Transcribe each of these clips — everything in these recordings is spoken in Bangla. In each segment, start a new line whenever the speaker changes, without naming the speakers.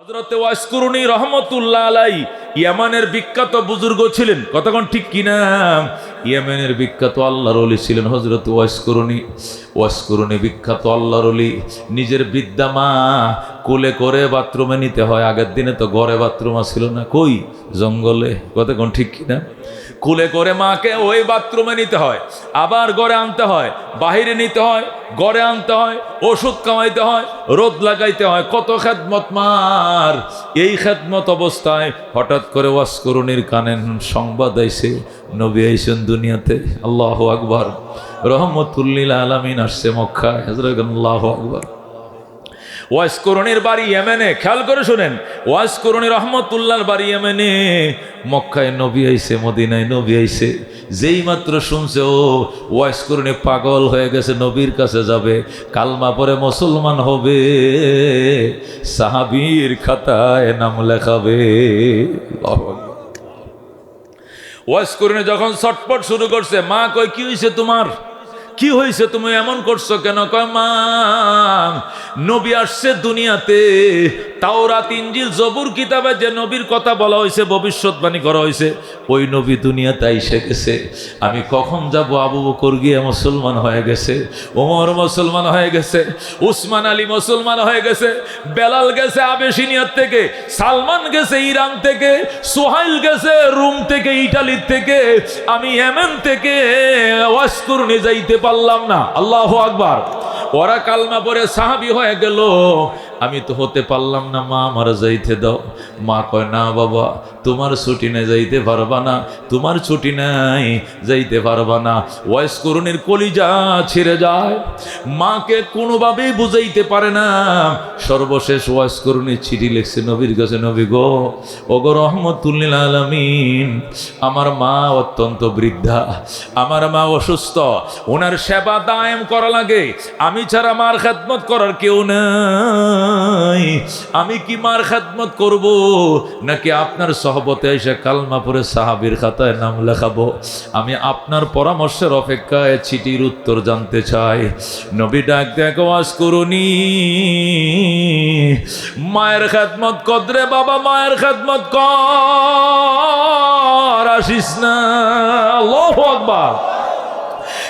হযরত ওয়াসকুরুনি রহমতুল্লাহ আলাইহি ইয়ামানের বিখ্যাত বুজুর্গ ছিলেন, কতক্ষণ ঠিক কিনা? ইয়ামানের বিখ্যাত আল্লাহর ওলি ছিলেন হযরত ওয়াসকুরুনি বিখ্যাত আল্লাহর ওলি। নিজের বৃদ্ধা মা কোলে করে বাথরুমে নিতে হয়। আগের দিনে তো ঘরে বাথরুম ছিল না, কই জঙ্গলে, কতক্ষণ ঠিক কিনা? কুলে করে মাকে ওই বাথরুমে নিতে হয়, আবার ঘরে আনতে হয়, বাহিরে নিতে হয়, ঘরে আনতে হয়, ওষুধ খাওয়াইতে হয়, রোদ লাগাইতে হয়, কত খেদমত মার। এই খেদমত অবস্থায় হঠাৎ করে ওয়াসকুরুনির কানে সংবাদ আইছে, নবী আইছেন দুনিয়াতে। আল্লাহু আকবার। রহমতুল্লিল আলামিন আসছে মক্কায়। হযরত আল্লাহু আকবার। ওয়াসকুরুনির বাড়ি ইয়েমেনে, খেয়াল করে শুনেন, ওয়াসকুরুনি রহমতুল্লাহর বাড়ি ইয়েমেনে। মক্কায় নবী আইছে, মদিনায় নবী আইছে। যেই মাত্র শুনছে ও ওয়াসকুরুনি পাগল হয়ে গেছে, নবীর কাছে যাবে, কালমা পরে মুসলমান হবে, সাহাবীর খাতায় নাম লেখাবে। ওয়াসকুরুনি যখন ছটপট শুরু করছে, মা কয় কি হয়েছে তোমার, কি হয়েছে, তুমি এমন করছো কেন? কয় মা, নবী আসছে দুনিয়াতে, তাওরাত ইনজিল জবুর কিতাবে যে নবীর কথা বলা হয়েছে, ভবিষ্যৎবাণী করা হয়েছে, ওই নবী দুনিয়াতে এসে গেছে। আমি কখন যাব? আবু বকর গিয়ে মুসলমান হয়ে গেছে, ওমর মুসলমান হয়ে গেছে, উসমান আলী মুসলমান হয়ে গেছে, বেলাল গেছে আবেশিনিয়ার থেকে, সালমান গেছে ইরান থেকে, সোহাইল গেছে রোম থেকে, ইটালির থেকে, আমি ইয়েমেন থেকে ওয়াসকুরুনি যাইতে পারলাম না। আল্লাহু আকবার। ওরা কালমা পরে সাহাবী হয়ে গেল, আমি তো হতে পারলাম না, মা আমার যাইতে দাও। মা কয় না বাবা, তোমার ছুটি নেই, যাইতে পারবা না, তোমার ছুটি নাই, যাইতে পারবা না। ওয়াসকুরুনির কলিজা ছিঁড়ে যায়, মাকে কোনোভাবেই বুঝাইতে পারে না। সর্বশেষ ওয়াসকুরুনি চিঠি লিখছে নবীর কাছে, নবী গো, ওগো রহমতুল্লিল আলামিন, আমার মা অত্যন্ত বৃদ্ধা, আমার মা অসুস্থ, ওনার সেবা দায়েম করা লাগে, আমি ছাড়া মার খেদমত করার কেউ নাই, আমি কি মার খেদমত করব নাকি আপনার সহবতে এসে কালমা পরে সাহাবীর খাতায় নাম লেখাবো? আমি আপনার পরামর্শের অপেক্ষায় চিঠির উত্তর জানতে চাই। নবী ডাক দেখো, ওয়াসকুরুনি, মায়ের খেদমত কদরে বাবা, মায়ের খেদমত কর, আসিস না। আল্লাহু আকবার।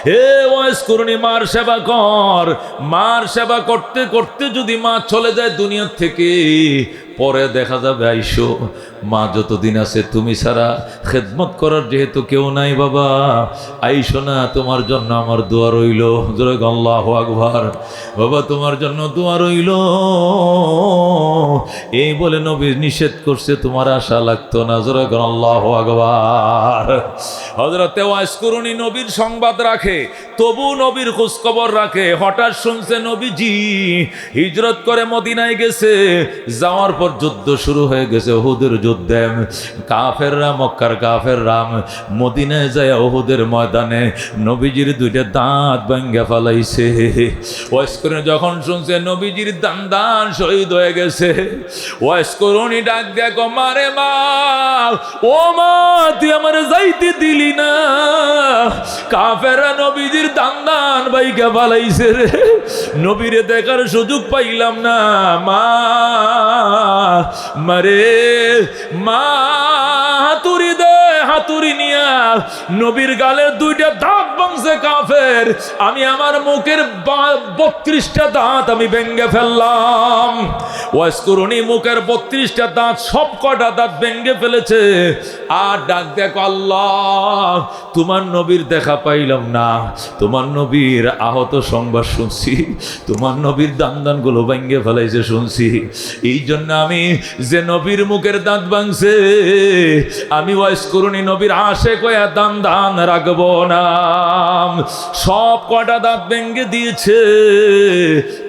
হে ওয়াসকুরুনি, মার সেবা কর। মার সেবা করতে করতে যদি মা চলে যায় দুনিয়ার থেকে, পরে দেখা যাবে আইসো, মা যতদিন আছে তুমি ছাড়া খেদমত করার যেহেতু কেউ নাই বাবা, আইসো না, তোমার জন্য আমার দোয়া রইল। আল্লাহু আকবার। বাবা তোমার জন্য দোয়া রইল। এই বলে নবী নিষেধ করছে, তোমার আশা লাগতো না। আল্লাহু আকবার। হযরতে ওয়াসকুরুনি নবীর সংবাদ রাখে, তবু নবীর খোঁজখবর রাখে। হঠাৎ শুনছে নবীজি হিজরত করে মদিনায় গেছে, যাওয়ার পর যুদ্ধ শুরু হয়ে গেছে, উহুদের যুদ্ধে। কাফেররা, মক্কার কাফেররা মদিনায় যায় উহুদের ময়দানে নবীজির দুইটা দাঁত ভাঙ্গা ফেলাইছে। ওয়াসকুরুনি যখন শুনছে নবীজির দান শহীদ হয়ে গেছে, ওয়াসকুরুনি ডাক দেখো, মারে মা, ও মা, তুই আমার যাইতে দিলি না, কাফেররা নবীজির দান ভাইগা ফেলাইছে রে, নবীরে দেখার সুযোগ পাইলাম না। মা, মারে মা, হাতুড়ি দে, হাতুড়ি নিয়া নবীর গালের দুইটা দাঁত ভাঙছে কাফের, আমি আমার মুখের 32টা দাঁত আমি ভেঙ্গে ফেললাম। ওয়াসকুরুনি মুখের 32টা দাঁত, সব কটা দাঁত ভেঙ্গে ফেলেছে। আর ডাক দেখো, আল্লাহ, তোমার নবীর দেখা পাইলাম না, তোমার নবীর আহত সংবাদ শুনছি, তোমার নবীর দান গুলো ভেঙ্গে ফেলাইছে শুনছি। এই জন্য আমি যে নবীর মুখের দাঁত ভাঙছে, আমি ওয়াসকুরুনি নবীর আশেক হয়ে দান রাখবো না। সব কটা দাঁত ভেঙ্গে দিয়েছে।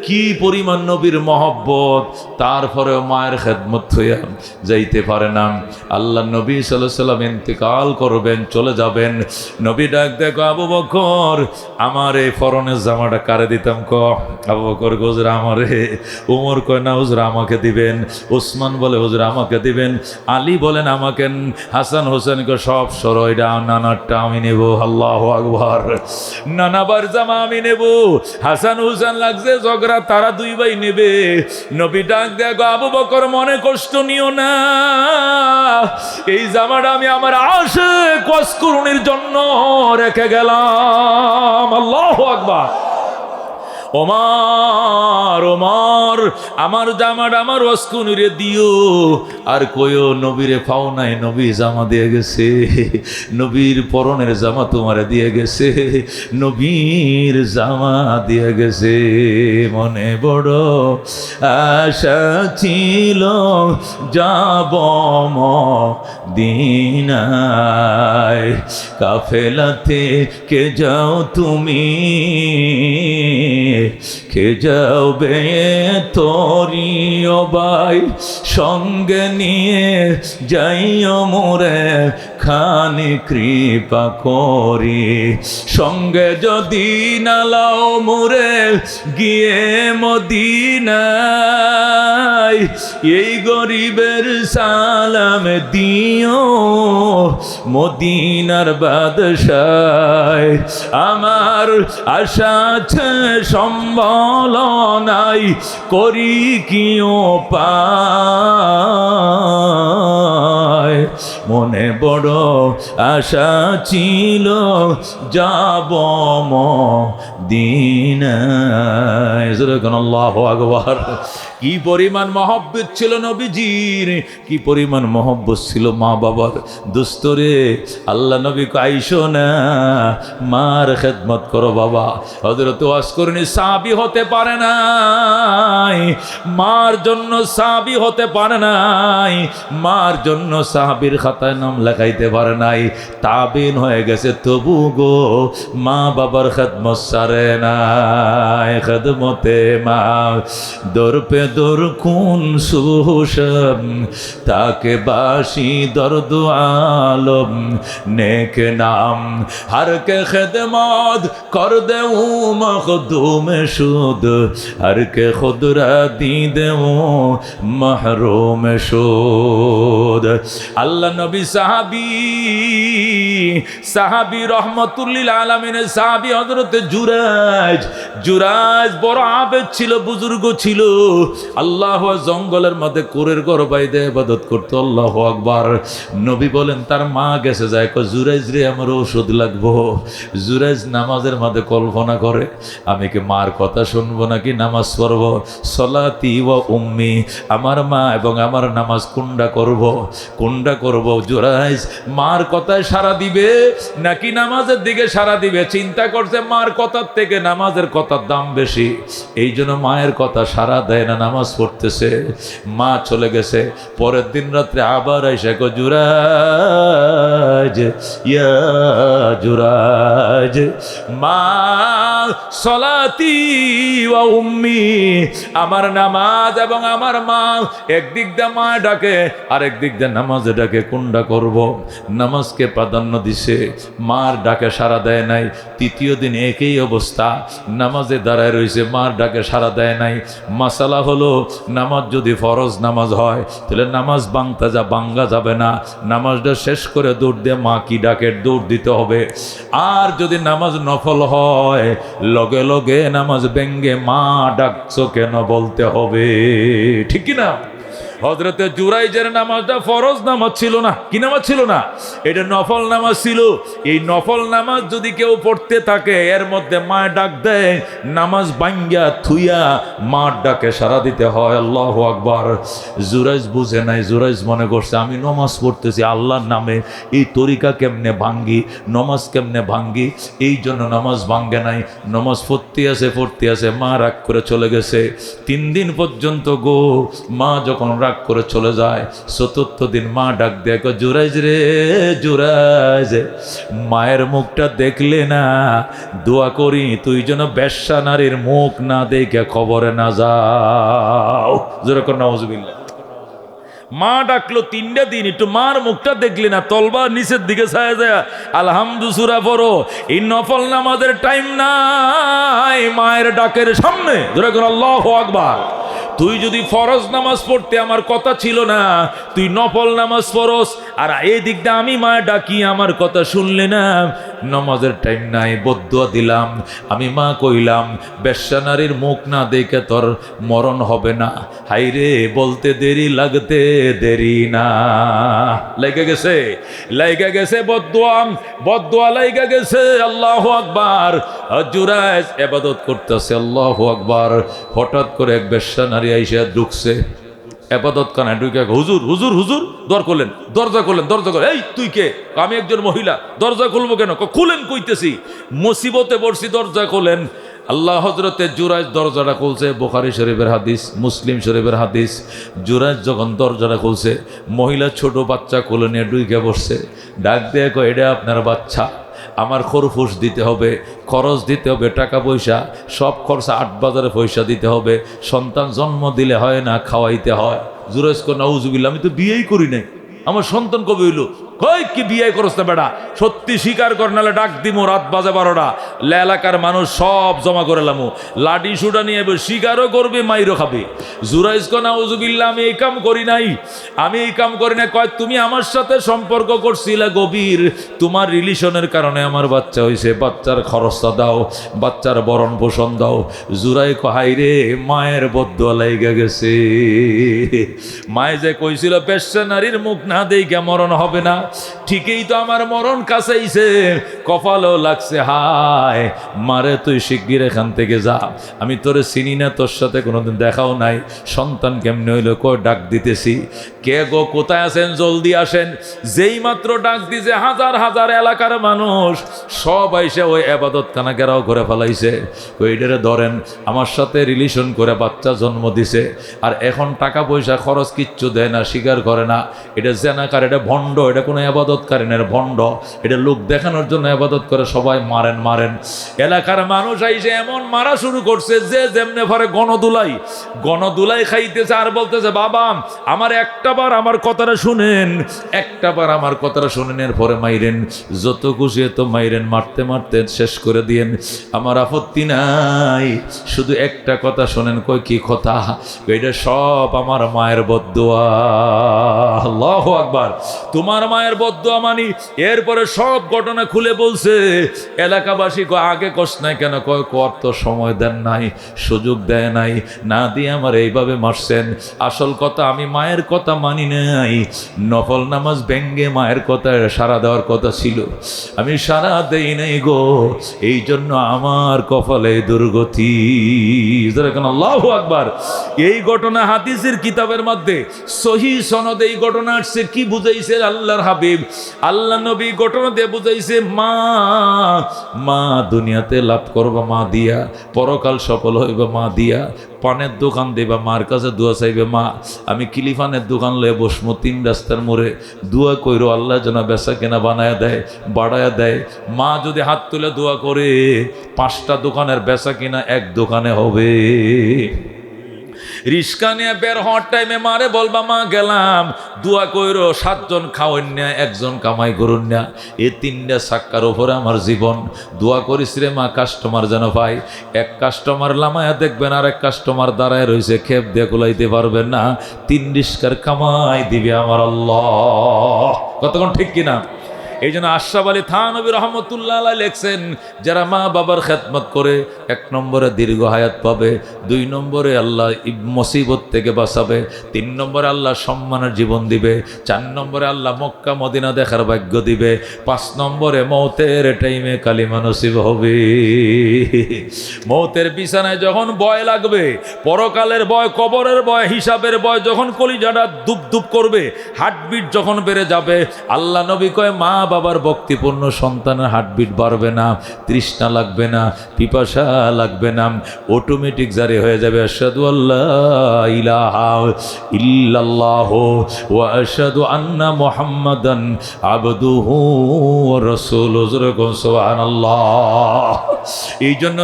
কি পরিমাণ নবীর মহব্বত, তারপরেও মায়ের খেদমত হইয়া যাইতে পারে না। আল্লাহ নবী সাল্লাল্লাহু আলাইহি ওয়াসাল্লাম ইন্তেকাল করবেন, চলে যাবেন। নবী ডাক দেখো, আবু বকর, আমার এই ফরনের জামাটা কারে দিতাম ক? আবু বকর হুজুর আমারে। উমর কয় না হুজুর আমাকে দিবেন। উসমান বলে হুজুর আমাকে দিবেন। আলী বলেন আমাকে। হাসান হোসেনকে সব সরয়টা, নানারটা আমি নেব। আল্লাহু আকবার। নানাবার জামা আমি নেব। হাসান হুসেন লাগছে ঝগড়া তারা দুই ভাই নেবে। নবী ডাক দেখো, আবু বকর মনে কষ্ট নিও না, এই জামাটা আমি আমার আশিক ওয়াসকুরুনির জন্য রেখে গেলাম। আল্লাহু আকবার। ওমর ওমর আমার জামাটা আমার ওয়াসকুনিরে দিও, আর কইও নবীরে পাও নাই, নবী জামা দিয়ে গেছে, নবীর পরনের জামা তোমারে দিয়ে গেছে, নবীর জামা দিয়ে গেছে। মনে বড় আশা ছিল যাব মদিনায়, কাফেলাতে কে যাও তুমি, কে যাবে তোরি ও ভাই, সঙ্গে নিয়ে যাইও মোরে খানি কৃপা করি, সঙ্গে যদি নালাও মোরে গিয়ে মদিনায়, এই গরিবের সালাম দিও মদিনার বাদশায়। আমার আশা আছে সম্বল নাই, করি কি উপায়, মনে বড় আশা ছিল যাব মদিনায়। আল্লাহু আকবার। কি পরিমাণ মহব্বত ছিল নবীজির, কি পরিমাণ মহব্বত ছিল মা বাবার। দোস্তরে আল্লাহ নবী আইসো না, মার খেদমত করো বাবা। হযরত ওয়াসকুরনি সাহাবী হতে পারে নাই, মার জন্য সাহাবী হতে পারে নাই, মার জন্য সাহাবীর খাতায় নাম লেখাইতে পারে নাই, তাবিন হয়ে গেছে, তবু গো মা বাবার খেদমত সারে নাই। খেদমতে মা দর পে দর কুন সুশম, তাকে বাসি দর্দ আলম নেক নাম, হর কে খেদমত কর দেউ মখদুম শুদ, হর কে খুদরা দি দেউ মাহরুম শুদ। আল্লাহ নবী সাহাবী, সাহাবী রহমতুল্লিল আলামিনের সাহাবী হযরত জুরাইজ। জুরাইজ বড় আবেদ ছিল, বুজুর্গ ছিল। আল্লাহ জঙ্গলের মধ্যে কোরের ঘর বাইদে ইবাদত করতো। আল্লাহু আকবার। নবী বলেন তার মা গেছে যায়, জুরাইজ রে আমার ওষুধ লাগবো। জুরাইজ নামাজের মধ্যে কল্পনা করে, আমি কি মার কথা শুনবো নাকি নামাজ পড়বো? সলাতি ওয়া উম্মি, আমার মা এবং আমার নামাজ কোনটা করব, কোনটা করব? জুরাইজ মার কথায় সাড়া দিবে নাকি নামাজের দিকে সাড়া দিবে? চিন্তা করছে মার কথার থেকে নামাজের কথার দাম বেশি, এই জন্য মায়ের কথা সাড়া দেয় না, নামাজ পড়তেছে। মা চলে গেছে। পরের দিন রাত্রে আবার এসে কো জুরাইজ, ইয়া জুরাইজ, মা সলাতি ওয়া উম্মি, আমার নামাজ এবং আমার মা, একদিক দিয়ে মা ডাকে আর একদিক দিয়ে নামাজে ডাকে, কোনটা করব? নামাজকে প্রাধান্য দিছে, মার ডাকে সাড়া দেয় নাই। তৃতীয় দিন একই অবস্থা, নামাজে দাঁড়ায় রয়েছে, মার ডাকে সাড়া দেয় নাই। মাসালা হলো নামাজ যদি ফরজ নামাজ হয় তাহলে নামাজ ভাঙ্গা যাবে না, নামাজটা শেষ করে দৌড় দিয়ে মা কি ডাকে দৌড় দিতে হবে। আর যদি নামাজ নফল হয় লগে লগে নামাজ ভেঙ্গে মা ডাকছো কেন বলতে হবে, ঠিক কি না? হযরতে জুরাইজের নামাজটা ফরজ নামাজ ছিল না। কি নামাজ ছিল না? এটা নফল নামাজ ছিল। এই নফল নামাজ যদি কেউ পড়তে থাকে, এর মধ্যে মা ডাক দেয়, নামাজ ভাঙ্গা থুইয়া মার ডাকে সাড়া দিতে হয়। আল্লাহু আকবার। জুরাইজ বুঝে নাই। জুরাইজ মনে করছে আমি নামাজ পড়তেছি আল্লাহর নামে, এই তরিকা কেমনে ভাঙ্গি, নামাজ কেমনে ভাঙ্গি, এই জন্য নামাজ ভাঙ্গে নাই। নামাজ পড়তে আছে, মা রাগ করে চলে গেছে। 3 দিন পর্যন্ত গো মা যখন রাগ করে চলে যায়, ৪থ দিন মা ডাক দেয়, জুরাইজ রে জুরাইজ, মায়ের মুখটা দেখলে না, দোয়া করি তুই যেন বেশ্যা নারীর মুখ না দেখে খবরে না যাও। যেরকম নাউজুবিল্লাহ। মা ডাকলো 3টা দিন, একটু মার মুখটা দেখলি না, তলবার নিচের দিকে ছায়া যায় আলহামদু সূরা পড়ো। এই নফল নামাজের টাইম নাই মায়ের ডাকের সামনে। যেরকম আল্লাহু আকবার। তুই যদি ফরজ নামাজ পড়তে আমার কথা ছিল না, তুই নফল নামাজ পড়স, আর এই দিকটা আমি মায়ের ডাকি আমার কথা শুনলে না, নামাজের টাইম নাই, বদদুয়া দিলাম। আমি মা কইলাম বেশ্যা নারীর মুখ না দেখে তোর মরণ হবে না। হাইরে বলতে দেরি লাগতে দেরি না। লাইগা গেছে, লাইগা গেছে বদদুয়া, বদদুয়া লাইগা গেছে। আল্লাহু আকবার। জুরাইজ ইবাদত করতেছে, আল্লাহু আকবার। হঠাৎ করে এক বেশ্যা নারী আইসা ঢুকছে এবাদত খানায়, ঢুকে হুজুর হুজুর হুজুর দর করলেন, দরজা করলেন, দরজা করলেন। এই তুই কে? আমি একজন মহিলা। দরজা খুলবো কেন? খুলেন কইতেছি, মুসিবতে পড়ছি, দরজা খোলেন। আল্লাহ হজরতে জুরাইজ দরজাটা খুলছে। বুখারী শরীফের হাদিস, মুসলিম শরীফের হাদিস। জুরাইজ যখন দরজাটা খুলছে, মহিলা ছোট বাচ্চা কোলে নিয়ে ঢুকে বসছে। ডাক দিয়ে কয়, এটা আপনার বাচ্চা, আমার খরফুস দিতে হবে, খরচ দিতে হবে, টাকা পয়সা সব খরচা 8 বাজারে পয়সা দিতে হবে। সন্তান জন্ম দিলে হয় না, খাওয়াইতে হয়। জুরাইজ কয়, নাউজুবিল্লাহ, আমি তো বিয়েই করি নাই, আমার সন্তান কবে হইল? কই কি বিয়ে করছ না বেটা? সত্যি স্বীকার কর, নাহলে ডাক দিমু রাত বাজে 12টা। এলাকার মানুষ সব জমা করে লামু, লাডি সুডা নিয়ে স্বীকারও করবে, মাইরও খাবে। জুরাইজ কয়, নাউজুবিল্লাহ, আমি এই কাম করি নাই, আমি এই কাম করি না। কয়, তুমি আমার সাথে সম্পর্ক করছিলে গভীর, তোমার রিলেশনের কারণে আমার বাচ্চা হয়েছে, বাচ্চার খরচটা দাও, বাচ্চার ভরণ পোষণ দাও। জুরাই কয়, রে মায়ের বদদুয়া লাইগা গেছে। মায়ে যে কইছিল বেশ্যা নারীর মুখ না দেইখা মরণ হবে না, ঠিকই তো আমার মরণ কাছেইছে, কপালও লাগছে। হায় মারে, তুই শিগগির এখান থেকে যা, আমি তোরে চিনি না, তোর সাথে কোনোদিন দেখাও নাই। সন্তান কেমনে হইলো? কই ডাক দিতেছি। কে গো, কোথায় আছেন? জলদি আসেন। যেই মাত্র ডাক দিছে, হাজার হাজার এলাকার মানুষ সব আইসে ওই ইবাদতখানা ঘেরাও করে ফেলাইছে। ওইটারে ধরেন, আমার সাথে রিলেশন করে বাচ্চা জন্ম দিছে, আর এখন টাকা পয়সা খরচ কিচ্ছু দেয় না, স্বীকার করে না। এটা জেনাকার, এটা ভণ্ড, এটা কোনো ইবাদতকারীনের ভণ্ড, এটা লোক দেখানোর জন্য ইবাদত করে। সবাই মারেন মারেন। এলাকার মানুষ আইসে এমন মারা শুরু করছে, যে যেমনে পরে গণদুলাই, গণদুলাই খাইতেছে আর বলতেছে, বাবা আমার একটা বার আমার কথাটা শুনেন, একটা বার আমার কথাটা শুনেন, এরপরে মাইরেন, যত খুশি তো মাইরেন, মারতে মারতে শেষ করে দিয়েন, আমার আপত্তি নাই, শুধু একটা কথা শোনেন। কই কি কথা? এটা সব আমার মায়ের বদদুয়া। আল্লাহু আকবার। তোমার মায়ের বদদুয়া মানি। এরপরে সব ঘটনা খুলে বলছে। এলাকাবাসী কয়, আগে কষ্ট নাই কেন? কয়, কর তো সময় দেন নাই, সুযোগ দেয় নাই, না দিয়ে আমার এইভাবে মারছেন। আসল কথা, আমি মায়ের কথা মানি নাই, নফল নামাজ ভেঙ্গে মায়ের কথা সারা দেওয়ার কথা ছিল, আমি সারা দেই নাই গো, এই জন্য আমার কপালে দুর্গতি। আল্লাহু আকবার। এই ঘটনা হাদিসের কিতাবের মধ্যে সহিহ সনদে এই ঘটনা আসছে। কি বুঝাইছে আল্লাহর হাবিব, আল্লাহ নবী? ঘটনা দিয়ে বুঝাইছে, মা মা দুনিয়াতে লাভ করবা মা দিয়া, পরকাল সফল হইবা মা দিয়া। পানের দোকান দেবা, মার কাছে দোয়া চাইবে, মা আমি কিলিফানের দোকান লয়ে বসমো 3 রাস্তার মোড়ে, দোয়া কইরো আল্লাহ যেন বেচা কেনা বানায়া দেয়, বাড়ায়া দেয়। মা যদি হাত তুলে দোয়া করে, 5টা দোকানের বেচা কিনা এক দোকানে হবে। রিস্কা নিয়ে বের হওয়ার টাইমে মারে বলবা, মা গেলাম, দোয়া কইরো 7 জন খাওয়ান না, 1 জন কামাই করুন না, এই 3টা সাক্কার উপরে আমার জীবন। দোয়া করিস রে মা, কাস্টমার যেন পাই। এক কাস্টমার লামায়া দেখবেন, আর এক কাস্টমার দাঁড়ায় রয়েছে, খেপ দিয়ে কুলাইতে পারবেন না, 3 রিস্কার কামাই দিবে আমার আল্লাহ। কতক্ষণ ঠিক কিনা? এই জন্য আশরাফ আলী থানভী রহমতুল্লাহ আলাইহি লেখছেন, যারা মা বাবার খেদমত করে 1 নম্বরে দীর্ঘ হায়াত পাবে, 2 নম্বরে আল্লাহ মুসিবত থেকে বাঁচাবে, 3 নম্বরে আল্লাহ সম্মানের জীবন দিবে, 4 নম্বরে আল্লাহ মক্কা মদিনা দেখার ভাগ্য দিবে, 5 নম্বরে মৌতের টাইমে কালিমা নসিব হবে। মৌতের বিছানায় যখন ভয় লাগবে, পরকালের ভয়, কবরের ভয়, হিসাবের ভয়, যখন কলিজাটা দুপ দুপ করবে, হার্টবিট যখন বেড়ে যাবে, আল্লাহ নবী কয়, মা বাবার ভক্তিপূর্ণ সন্তানের হার্টবিট বাড়বে না, তৃষ্ণা লাগবে না, পিপাসা লাগবে না, অটোমেটিক জারি হয়ে যাবে, আশহাদু আল্লাহ ইলাহা ইল্লাল্লাহ ওয়া আশহাদু আন্না মুহাম্মাদান আবদুহু ওয়া রাসূলুহু, সুবহানাল্লাহ। এই জন্য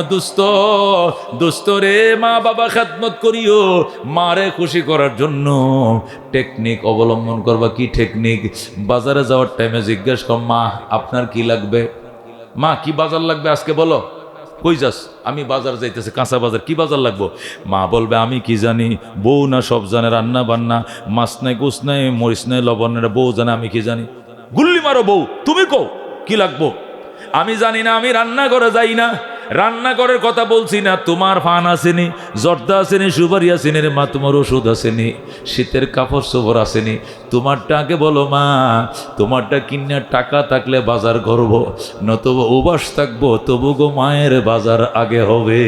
দোস্ত রে, মা বাবা খেদমত করিও, মারে খুশি করার জন্য টেকনিক অবলম্বন করবা। কি টেকনিক? বাজারে যাওয়ার টাইমে জিজ্ঞেস কর, মা আপনার কি লাগবে? মা কি বাজার লাগবে আজকে বলো? কই যাস? আমি বাজার যাইতেছি, কাঁচা বাজার, কি বাজার লাগবো? মা বলবে, আমি কি জানি, বউ না সব জানে, রান্না বান্না, মাছ নাই, গোস নাই, মরিচ নাই, লবণ নাই, বউ জানে, আমি কি জানি? গুল্লি মারো বউ, তুমি কও কি লাগবো? আমি জানি না, আমি রান্না করে যাই না, রান্নাঘরের কথা বলছি না। তোমার ফান আসেনি, জর্দা আসেনি, সুপারি আসেনি রে মা, তোমার ওষুধ আসেনি, শীতের কাপড় চোপড় আসেনি। তোমারটা আগে বলো মা, তোমারটা কিনার টাকা থাকলে বাজার করবো, নতুবা উবাস থাকবো, তবু গো মায়ের বাজার আগে হবে।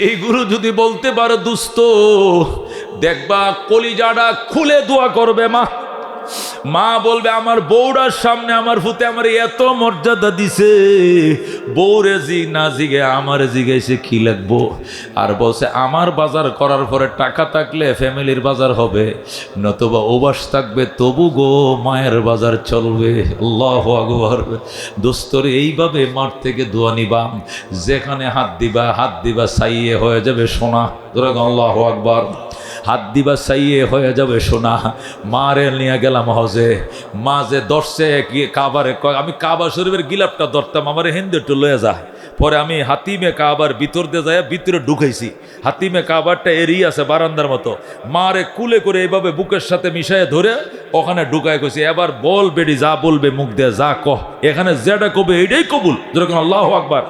এইগুলো যদি বলতে পারো দুস্থ, দেখবা কলিজাটা খুলে দোয়া করবে মা। মা বলবে আমার বউরার সামনে আমার ফুতে আমার এত মর্যাদা দিছে, বউরে জি না জিগে আমার জিগাইছে কি লাগবো, আর বলছে আমার বাজার করার পরে টাকা থাকলে ফ্যামিলির বাজার হবে, নতুবা ওবাস থাকবে, তবু গো মায়ের বাজার চলবে। আল্লাহু আকবার। দোস্তর এইভাবে মাঠ থেকে দোয়া নিবা, যেখানে হাত দিবা সাইয়ে হয়ে যাবে সোনা। আল্লাহু আকবার। হাত দিবা সাইয়ে হয়ে যাবে সোনা। মারে নিয়ে গেলাম হজে, মা যে দর্শে কাবারে, আমি কাবা শরীফের গিলাপটা ধরতাম, আমার হিন্দু একটু লয়ে যা। পরে আমি হাতিমে কাবার ভিতর দিয়ে যায় ভিতরে ঢুকাইছি, হাতিমে কাবারটা এরিয়ে আছে বারান্দার মতো, মারে কুলে করে এইভাবে বুকের সাথে মিশায় ধরে ওখানে ঢুকায় গেছি। এবার বল বেডি যা বলবে মুখ দিয়ে যা কহ, এখানে যেটা কবে এইটাই কবুল। যেরকম আল্লাহু আকবার।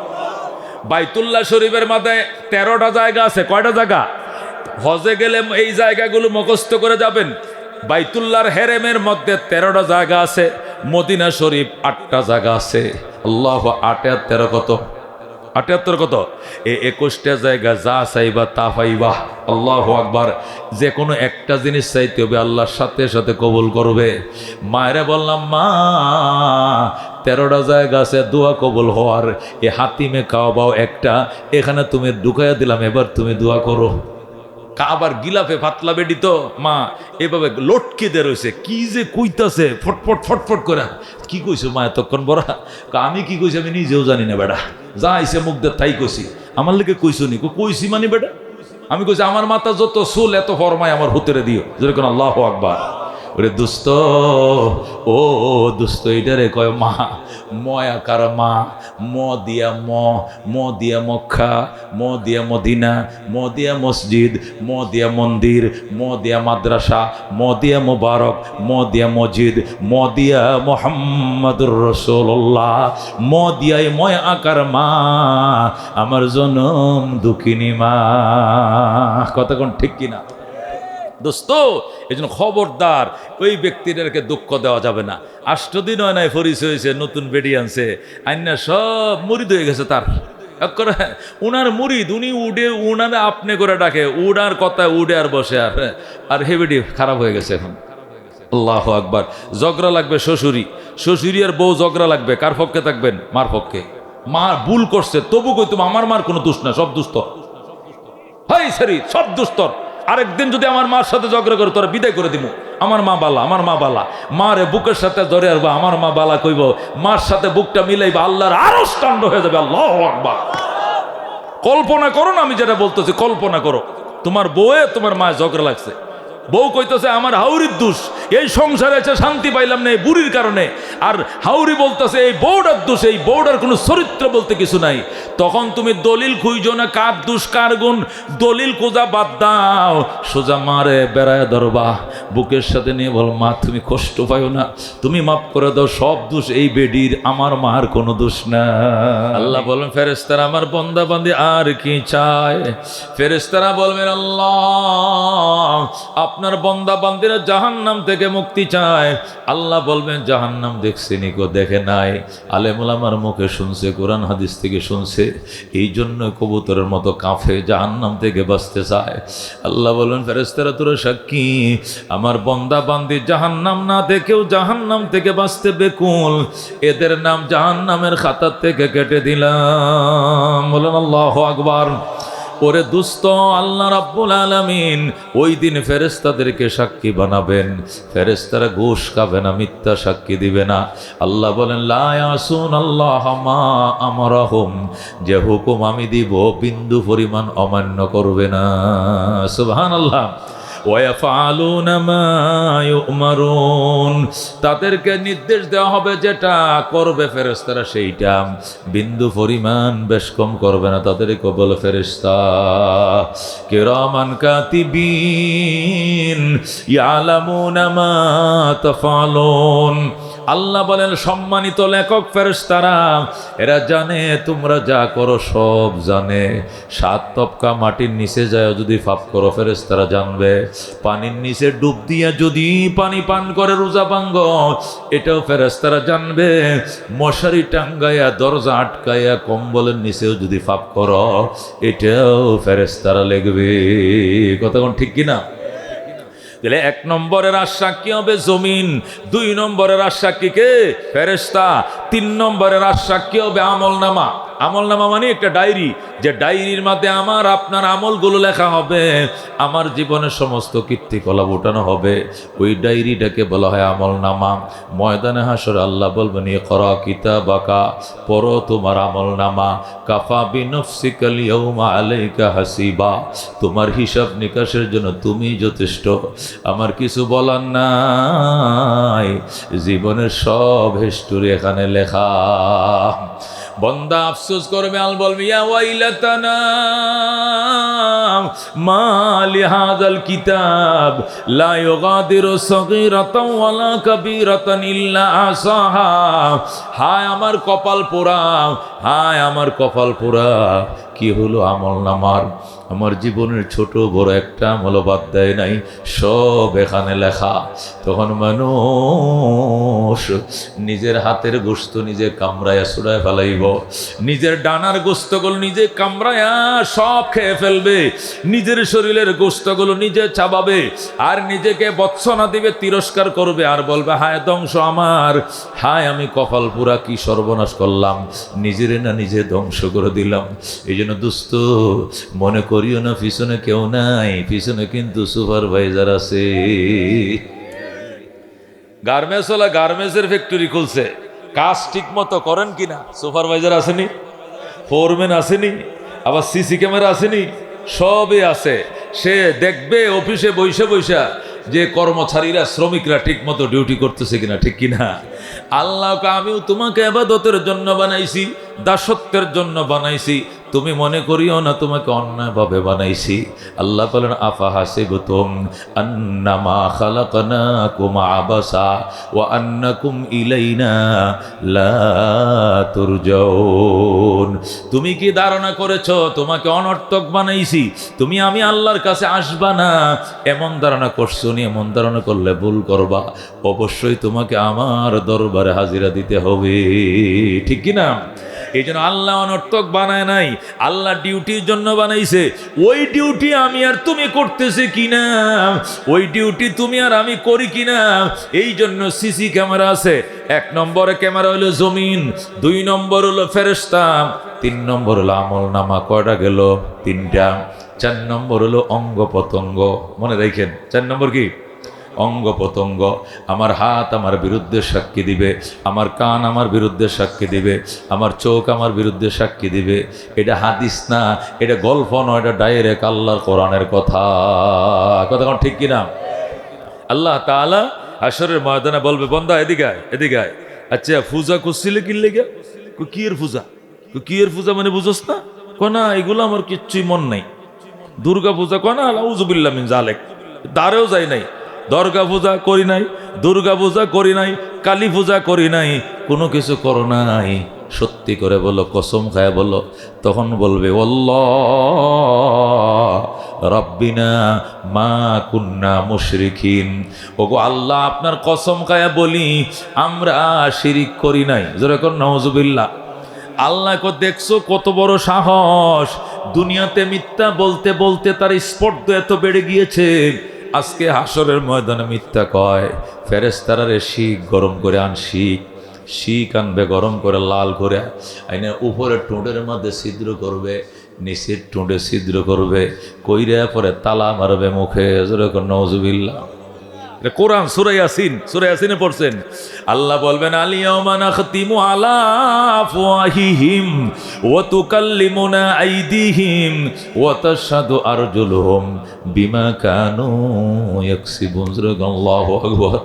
বাইতুল্লাহ শরীফের মাথায় 13টা জায়গা আছে। কয়টা জায়গা? হজে গেলে এই জায়গাগুলো মুখস্থ করে যাবেন। বাইতুল্লাহর হেরেমের মধ্যে 13টা জায়গা আছে, মদিনা শরীফ 8টা জায়গা আছে। আল্লাহ 8 আর 13 কত? 78 কত? এই 21টা জায়গা যা চাইবা তা পাইবা। আল্লাহু আকবার। যে কোনো একটা জিনিস চাইতে হবে, আল্লাহর সাথে সাথে কবুল করবে। মায়েরা বললাম মা 13টা জায়গা আছে দোয়া কবুল হওয়ার, এ হাতিমে কাবাও একটা, এখানে তুমি ঢুকাইয়া দিলাম, এবার তুমি দোয়া করো। কাবার গিলাফে পাতলা বেডি তো মা এভাবে লটকে দে রয়েছে, কি যে কইতাছে ফটফট ফটফট করে। কি কইছো মা এতক্ষণ বড়া? আমি কি কইছি আমি নিজেও জানি না বেটা, যা আইসে মুখ দিয়ে তাই কইছি। আমার লেগে কইছো নি? কইছি মানে বেটা আমি কইছি আমার মাথা যত চুল এত ফরমায় আমার হুতেরে দিও। যেরকম আল্লাহু আকবার। ওরে দুস্ত, ও দুস্ত, এটারে কয় মা। ময়াকার মা, ম দিয়া ম দিয়া মক্কা, ম দিয়া মদিনা, ম দিয়া মসজিদ, ম দিয়া মন্দির, ম দিয়া মাদ্রাসা, ম দিয়া মুবারক, ম দিয়া মসজিদ, ম দিয়া মুহাম্মাদুর রাসূলুল্লাহ, ম দিয়াই ময় আকার মা, আমার জনম দুঃখিনী মা। কতক্ষণ ঠিক কিনা দোস্ত? এই জন্য খবরদার ওই ব্যক্তিদেরকে দুঃখ দেওয়া যাবে না। 8 দিন হয় নাই পরিচয় হয়েছে, নতুন বেডি আনছে, আইনা সব মুরিদ হয়ে গেছে তার। উনার মুরিদ, উনি উডে উনারে আপনি করে ডাকে, উডার কথায় উডে আর বসে, আর হে বেডি খারাপ হয়ে গেছে এখন। আল্লাহু আকবার। ঝগড়া লাগবে শ্বশুরি, শ্বশুরি আর বউ ঝগড়া লাগবে, কার পক্ষে থাকবেন? মার পক্ষে। মা ভুল করছে তবু কই তুমি আমার মার কোনো দোষ না, সব দুস্তর। হাই সারি সব দুস্তর। আরেকদিন যদি আমার মার সাথে ঝগড়া করে তোরা বিদায় করে দিব। আমার মা বালা, আমার মা বালা। মারে বুকের সাথে ধরে আসবা, আমার মা বালা কইব, মার সাথে বুকটা মিলাইবা, আল্লাহর আরো কাণ্ড হয়ে যাবে। আল্লাহু আকবার। কল্পনা করো না, আমি যেটা বলতেছি কল্পনা করো, তোমার বউয়ে তোমার মায়ের ঝগড়া লাগছে, বউ কইতেছে আমার হাউরির দোষ, এই সংসারে এসে শান্তি পাইলাম না এই বুড়ির কারণে, আর হাউরি বলতেছে এই বউটার দোষ, এই বউটার কোনো চরিত্র বলতে কিছু নাই। তখন তুমি দলিল খুঁজো না কার দোষ কার গুণ, দলিল খোঁজা বাদ দাও, সোজা মারে বেড়ায় ধরবা, বুকের সাথে নিয়ে বল মা তুমি কষ্ট পাইও না, তুমি মাফ করে দাও, সব দোষ এই বেডির, আমার মার কোনো দোষ না। আল্লাহ বলেন ফেরেশতারা আমার বান্দা বান্দি আর কি চায়? ফেরেশতারা বলবেন আল্লাহ আপনার বান্দা বান্দিরা জাহান্নাম থেকে মুক্তি চায়। আল্লাহ বলবেন জাহান্নাম দেখছেনি গো? দেখে নাই। আলেম ওলামার মুখে শুনছে, কোরআন হাদিস থেকে শুনছে, এই জন্য কবুতরের মতো কাঁফে, জাহান্নাম থেকে বাঁচতে চায়। আল্লাহ বলবেন ফেরেশতারা তোরা সাক্ষী, আমার বান্দা বান্দি জাহান্নাম না দেখেও জাহান্নাম থেকে বাঁচতে বেকুল, এদের নাম জাহান্নামের খাতার থেকে কেটে দিলাম। বলেন আল্লাহু আকবার। ওরে দুস্ত, আল্লাহ রাব্বুল আলামিন ওই দিন ফেরেশতাদেরকে সাক্ষী বানাবেন। ফেরেশতারা ঘুষ খাবে না, মিথ্যা সাক্ষী দিবে না। আল্লাহ বলেন লা ইয়াসুনাল্লাহ মা আমরাহুম, যে হুকুম আমি দিব বিন্দু পরিমাণ অমান্য করবে না। সুবহানাল্লাহ। ওয়াফআলুনা মা ইউমারুন, তাদেরকে নির্দেশ দেওয়া হবে যেটা করবে ফেরেশতারা সেইটা বিন্দু পরিমাণ বেশ কম করবে না, তাদেরকে বলে ফেরেশতা কিরামান কাতিবিন ইয়ালামুনা মা তাফআলুন। আল্লাহ বলেন সম্মানিত লেখক ফেরেশতারা, এরা জানে তোমরা যা করো সব জানে। 7 তপকা মাটির নিচে যায় যদি পাপ করো ফেরেশতারা জানবে, পানির নিচে ডুব দিয়া যদি পানি পান করে রোজা ভাঙ্গ এটাও ফেরেশতারা জানবে। মশারি টাঙ্গাইয়া দরজা আটকাইয়া কম্বলের নিচেও যদি পাপ করো এটাও ফেরেশতারা লিখবে। কথা কোন ঠিক কিনা? তাহলে 1 নম্বরের আশাকি হবে জমিন, 2 নম্বরের আশাকি কে? ফেরেশতা। 3 নম্বরের আশাকি হবে আমলনামা। আমলনামা মানে একটা ডায়েরি, যে ডায়েরির মধ্যে আমার আপনার আমলগুলো লেখা হবে, আমার জীবনের সমস্ত কীর্তিকলাপ ওঠানো হবে। ওই ডায়েরিটাকে বলা হয় আমলনামা। ময়দানে হাসরে আল্লাহ বলবেন ইকরা কিতাবাকা, পড়ো তোমার আমলনামা, কাফা বিনফসিকাল ইয়াউমা আলাইকা হাসিবা, তোমার হিসাব নিকাশের জন্য তুমি যথেষ্ট, আমার কিছু বলার নাই, জীবনের সব হিস্টোরি এখানে লেখা। বন্দা আফসোস করবে, আল বলবে ইয়া ওয়াইলাতানা মা লিহাযাল কিতাব লা ইউগাদিরু সগীরাতাও ওয়ালা কাবীরাতান ইল্লা আসাহা। হায় আমার কপাল পোড়া, হায় আমার কপাল পোড়া, কি হলো আমলনামার? আমার জীবনের ছোট বড় একটা আমল বাদ দেয় নাই, সব এখানে লেখা। তখন মানুষ নিজের হাতের গোস্ত নিজে কামড়ায়া ছুড়ায় ফেলাইব, নিজের ডানার গোস্তগুলো নিজে কামড়ায়া সব খেয়ে ফেলবে, নিজের শরীরের গোস্তগুলো নিজে চাবাবে, আর নিজেকে বৎসনা দিবে, তিরস্কার করবে, আর বলবে হায় ধ্বংস আমার, হায় আমি কপাল পুরা, কি সর্বনাশ করলাম, নিজের না নিজে ধ্বংস করে দিলাম। এই জন্য দোস্ত মনে করিও না পিছনে কেউ নাই, পিছনে কিন্তু সুপারভাইজার আছে। গার্মেন্টস ওলা গার্মেন্টসের ফ্যাক্টরি খুলছে, কাজ ঠিক মতো করেন কিনা, সুপারভাইজার আসেনি, ফোরম্যান আসেনি, আবার সিসি ক্যামেরা আসেনি, সবই আছে। সে দেখবে অফিসে বৈশা বৈশা যে কর্মচারীরা শ্রমিকরা ঠিক মতো ডিউটি করতেছে কিনা, ঠিক কিনা। আল্লাহকে আমিও তোমাকে ইবাদতের জন্য বানাইছি, দাসত্বের জন্য বানাইছি, তুমি মনে করিও না তোমাকে অন্যায়ভাবে বানাইছি। আল্লাহ বলেন আফা হাসিবতুম আন্নামা খালাকনাকুম আবাসা ওয়া আন্নাকুম ইলাইনা লা তুরজাউন। তুমি কি ধারণা করেছো তোমাকে অনর্থক বানাইছি, তুমি আমি আল্লাহর কাছে আসবা না, এমন ধারণা করছো নি? এমন ধারণা করলে ভুল করবা, অবশ্যই তোমাকে আমার দরবারে হাজিরা দিতে হবে, ঠিক কিনা। এই জন্য আল্লাহ অনর্থক বানায় নাই, আল্লাহ ডিউটির জন্য বানাইছে। ওই ডিউটি আমি আর তুমি করতেছি কিনা, ওই ডিউটি তুমি আর আমি করি কিনা, এই জন্য সিসি ক্যামেরা আছে। 1 নম্বরে ক্যামেরা হলো জমিন, 2 নম্বর হলো ফেরেশতা, 3 নম্বর হলো আমলনামা। কয়টা গেল? 3টা। 4 নম্বর হলো অঙ্গ প্রত্যঙ্গ। মনে রাখেন 4 নম্বর কি? অঙ্গ প্রত্যঙ্গ। আমার হাত আমার বিরুদ্ধে সাক্ষী দিবে, আমার কান আমার বিরুদ্ধে সাক্ষী দিবে, আমার চোখ আমার বিরুদ্ধে সাক্ষী দিবে। এটা হাদিস না, এটা গল্প নয়, এটা ডাইরেক্ট আল্লাহর কোরআনের কথা। কথা কোন ঠিক কিনা? আল্লাহ তাআলা হাশরের ময়দানে বলবে বান্দা এদিকে আয়, এদিকে আয়। আচ্ছা পূজা করছিলে কি লেগে? কি এর পূজা? কি এর পূজা মানে বুঝোস না? কোনা এগুলো আমার কিচ্ছুই মন নাই। দুর্গা পূজা কোনা আউযুবিল্লাহ মিন জালিক, দাঁড়েও যাই নাই, দর্গা পূজা করি নাই, দুর্গা পূজা করি নাই, কালী পূজা করি নাই, কোনো কিছু করো নাই। সত্যি করে বলো, কসম খায় বলো। তখন বলবে আল্লাহ রাব্বিনা মা কুন্না মুশরিকিন। ওগো আল্লাহ আপনার কসম খায় বলি আমরা শিরিক করি নাই। যেরকম নাউজুবিল্লাহ। আল্লাহকে দেখছো কত বড় সাহস, দুনিয়াতে মিথ্যা বলতে বলতে তার স্পর্ধা এত বেড়ে গিয়েছে, আজকে হাসরের ময়দানে মিথ্যা কয়। ফেরেশতারা শিক গরম করে আন, শিক আনবে গরম করে লাল করে আইনে উপরে ঠোঁটের মধ্যে ছিদ্র করবে, নিচের ঠোঁটে ছিদ্র করবে, কইরা পরে তালা মারবে মুখে। যেরকম নাউজুবিল্লাহ। এটা কোরআন, সূরা ইয়াসিন, সূরা ইয়াসিনে পড়ছেন। আল্লাহ বলবেন আল-ইয়াওমা নাখতিমু আলা আফওয়াহিহিম ওয়া তুকাল্লিমুনা আইদিহিম ওয়া তাশহাদু আরজুলুহুম বিমা কানু ইয়াকসিবুন। আল্লাহু আকবার।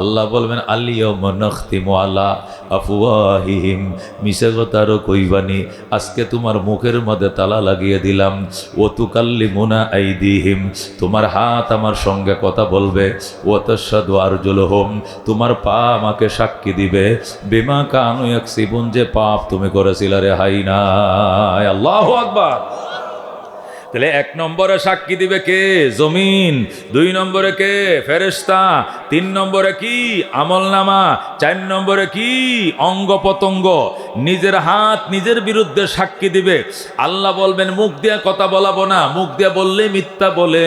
আল্লাহ বলবেন আল-ইয়াওমা নাখতিমু আলা আফওয়াহিহিম, মিশা কথা আরো কইবানি, আজকে তোমার মুখের মধ্যে তালা লাগিয়ে দিলাম। ওয়া তুকাল্লিমুনা আইদিহিম, তোমার হাত আমার সঙ্গে কথা বলবে। ওয়া তাশহাদু আরজুলুহুম, তোমার পা আমাকে সাক্ষী দিবে। বিমা কানু ইয়াকসিবুন, যে পাপ তুমি করেছিলে রে হাই না। আল্লাহু আকবার। তাহলে 1 নম্বরে সাক্ষী দিবে কে? জমিন। 2 নম্বরে কে? ফেরেশতা। 3 নম্বরে কি? আমলনামা। 4 নম্বরে কি? অঙ্গ প্রত্যঙ্গ। নিজের হাত নিজের বিরুদ্ধে সাক্ষী দিবে। আল্লাহ বলবেন মুখ দিয়ে কথা বলাবো না, মুখ দিয়ে বললে মিথ্যা বলে